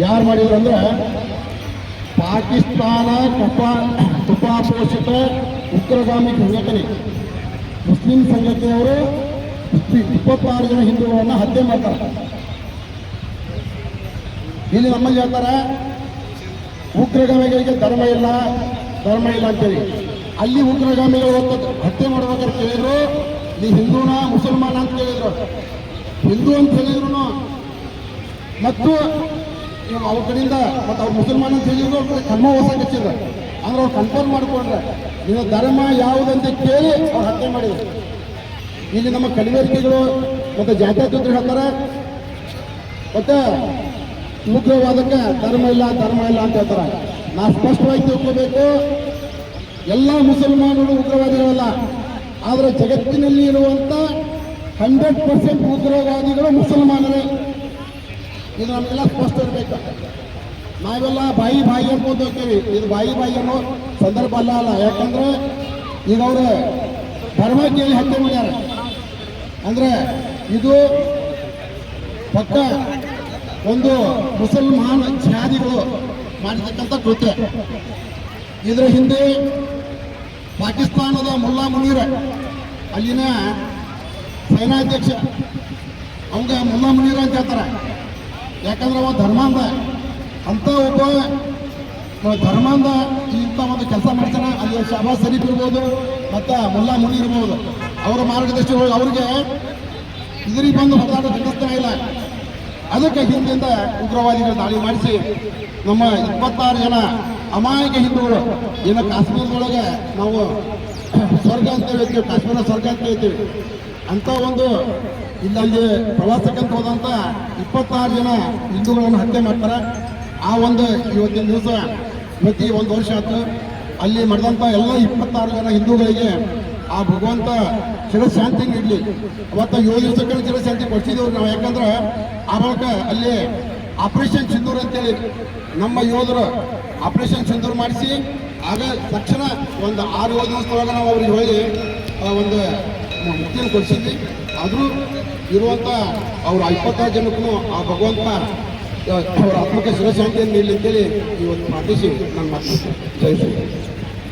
ಯಾರು ಮಾಡಿದ್ರು ಅಂದ್ರೆ ಪಾಕಿಸ್ತಾನ ಕೃಪಾಪೋಷಿತ ಉಗ್ರಗಾಮಿ ಸಂಘಟನೆ ಮುಸ್ಲಿಂ ಸಂಘಟನೆಯವರು 26 ಜನ ಹಿಂದೂಗಳನ್ನು ಹತ್ಯೆ ಮಾಡ್ತಾರೆ. ಇಲ್ಲಿ ನಮ್ಮಲ್ಲಿ ಹೇಳ್ತಾರೆ ಉಗ್ರಗಾಮಿಗಳಿಗೆ ಧರ್ಮ ಇಲ್ಲ ಅಂತೇಳಿ. ಅಲ್ಲಿ ಉಗ್ರಗಾಮಿಗಳು ಹತ್ಯೆ ಮಾಡ್ಬೇಕಾದ್ರೆ ಕೇಳಿದ್ರು ನೀ ಹಿಂದೂನ ಮುಸಲ್ಮಾನ ಅಂತ ಕೇಳಿದ್ರು. ಹಿಂದೂ ಅಂತ ಹೇಳಿದ್ರು ಮತ್ತು ಅವ್ರ ಕಡೆಯಿಂದ ಮತ್ತು ಅವ್ರು ಮುಸಲ್ಮಾನ ಅಂತ ಹೇಳಿದ್ರು ಅವ್ರ ಕರ್ಮ ಹೊಸ ಹಚ್ಚಿದ್ರು. ಅಂದ್ರೆ ಅವ್ರು ಕನ್ಫರ್ಮ್ ಮಾಡಿಕೊಂಡ್ರೆ ನೀವು ಧರ್ಮ ಯಾವುದಂತ ಕೇಳಿ ಅವ್ರು ಹತ್ಯೆ ಮಾಡಿದ್ರು. ಇಲ್ಲಿ ನಮ್ಮ ಕಲಿವರ್ತಿಗಳು ಮತ್ತು ಜಾತ್ಯಾತೀತರು ಹೇಳ್ತಾರೆ ಮತ್ತೆ ಉಗ್ರವಾದಕ್ಕೆ ಧರ್ಮ ಇಲ್ಲ ಅಂತ ಹೇಳ್ತಾರೆ. ನಾವು ಸ್ಪಷ್ಟವಾಗಿ ತಿಳ್ಕೋಬೇಕು, ಎಲ್ಲ ಮುಸಲ್ಮಾನರು ಉಗ್ರವಾದಿಗಳಲ್ಲ. ಆದರೆ ಜಗತ್ತಿನಲ್ಲಿ ಇರುವಂಥ 100% ಉಗ್ರವಾದಿಗಳು ಮುಸಲ್ಮಾನರೇ. ಇದು ನಮಗೆಲ್ಲ ಸ್ಪಷ್ಟ ಇರಬೇಕು. ನಾವೆಲ್ಲ ಬಾಯಿ ಅನ್ಕೊಂಡು ಹೋಗ್ತೀವಿ. ಇದು ಬಾಯಿ ಅನ್ನೋ ಸಂದರ್ಭ ಅಲ್ಲ. ಯಾಕಂದ್ರೆ ಈಗ ಅವರು ಧರ್ಮ ಕೇಳಿ ಹತ್ಯೆ ಮಾಡ್ಯಾರ ಅಂದ್ರೆ ಇದು ಪಕ್ಕ ಒಂದು ಮುಸಲ್ಮಾನ ಜಿಹಾದಿಗಳು ಮಾಡಿರ್ತಕ್ಕಂಥ ಕೃತ್ಯ. ಇದರ ಹಿಂದೆ ಪಾಕಿಸ್ತಾನದ ಮುಲ್ಲಾ ಮುನೀರ್ ಅಲ್ಲಿನ ಸೇನಾಧ್ಯಕ್ಷ ಅವಂಗ ಮುಲ್ಲಾ ಮುನೀರ್ ಅಂತ ಹೇಳ್ತಾರೆ. ಯಾಕಂದ್ರೆ ಅವ ಧರ್ಮಾಂಧ ಅಂತ ಒಬ್ಬ ಧರ್ಮಾಂಧ ಇಂಥ ಒಂದು ಕೆಲಸ ಮಾಡ್ತಾನೆ. ಅಲ್ಲಿ ಶಹಬಾಜ್ ಶರೀಫ್ ಇರ್ಬೋದು ಮತ್ತು ಮುಲ್ಲಾ ಮುನೀರ್ ಇರ್ಬೋದು. ಅವರ ಮಾರ್ಗದರ್ಶಿಗಳು ಅವ್ರಿಗೆ ಇದರಿಗೆ ಬಂದು ಹೊರದಾಟ ಖಂಡಿಸ್ತಾ ಇಲ್ಲ. ಅದಕ್ಕೆ ಹಿಂದಿಂದ ಉಗ್ರವಾದಿಗಳು ದಾಳಿ ಮಾಡಿಸಿ ನಮ್ಮ 26 ಜನ ಅಮಾಯಕ ಹಿಂದೂಗಳು ಏನು ಕಾಶ್ಮೀರದೊಳಗೆ ನಾವು ಸ್ವರ್ಗ ಅಂತ ಹೇಳ್ತೀವಿ, ಕಾಶ್ಮೀರ ಸ್ವರ್ಗ ಅಂತ ಹೇಳ್ತೀವಿ, ಅಂತ ಒಂದು ಇಲ್ಲಲ್ಲಿ ಪ್ರವಾಸಕ್ಕಂತ ಹೋದಂಥ 26 ಜನ ಹಿಂದೂಗಳನ್ನು ಹತ್ಯೆ ಮಾಡ್ತಾರೆ. ಆ ಒಂದು ಇವತ್ತಿನ ದಿವಸ ಪ್ರತಿ 1 ವರ್ಷ ಆಯ್ತು. ಅಲ್ಲಿ ಮಾಡಿದಂಥ ಎಲ್ಲ 26 ಜನ ಹಿಂದೂಗಳಿಗೆ ಆ ಭಗವಂತ ಚಿರಶಾಂತಿ ನೀಡಲಿ. ಅವತ್ತು 7 ದಿವಸಕ್ಕೆ ಚಿರಶಾಂತಿ ಕೊಡ್ಸಿದ್ದೇವೆ ನಾವು. ಯಾಕಂದ್ರೆ ಆ ಬಳಿಕ ಅಲ್ಲಿ ಆಪರೇಷನ್ ಸಿಂಧೂರ್ ಅಂತೇಳಿ ನಮ್ಮ ಯೋಧರು ಆಪರೇಷನ್ ಸಿಂಧೂರ್ ಮಾಡಿಸಿ ಆಗ ತಕ್ಷಣ ಒಂದು 6-7 ದಿವಸದೊಳಗೆ ನಾವು ಅವ್ರಿಗೆ ಹೋಗಿ ಒಂದು ಮುಕ್ತಿಯನ್ನು ಕೊಡಿಸಿದ್ವಿ. ಆದರೂ ಇರುವಂಥ ಅವ್ರ 26 ಜನಕ್ಕೂ ಆ ಭಗವಂತ ಅವರ ಆತ್ಮಕ್ಕೆ ಶಿರಶಾಂತಿಯನ್ನು ನೀಡಲಿ ಅಂತೇಳಿ ಇವತ್ತು ಪ್ರಾರ್ಥಿಸಿ ನನ್ನ ಮಾತು ಜಯ ಶ್ರೀ.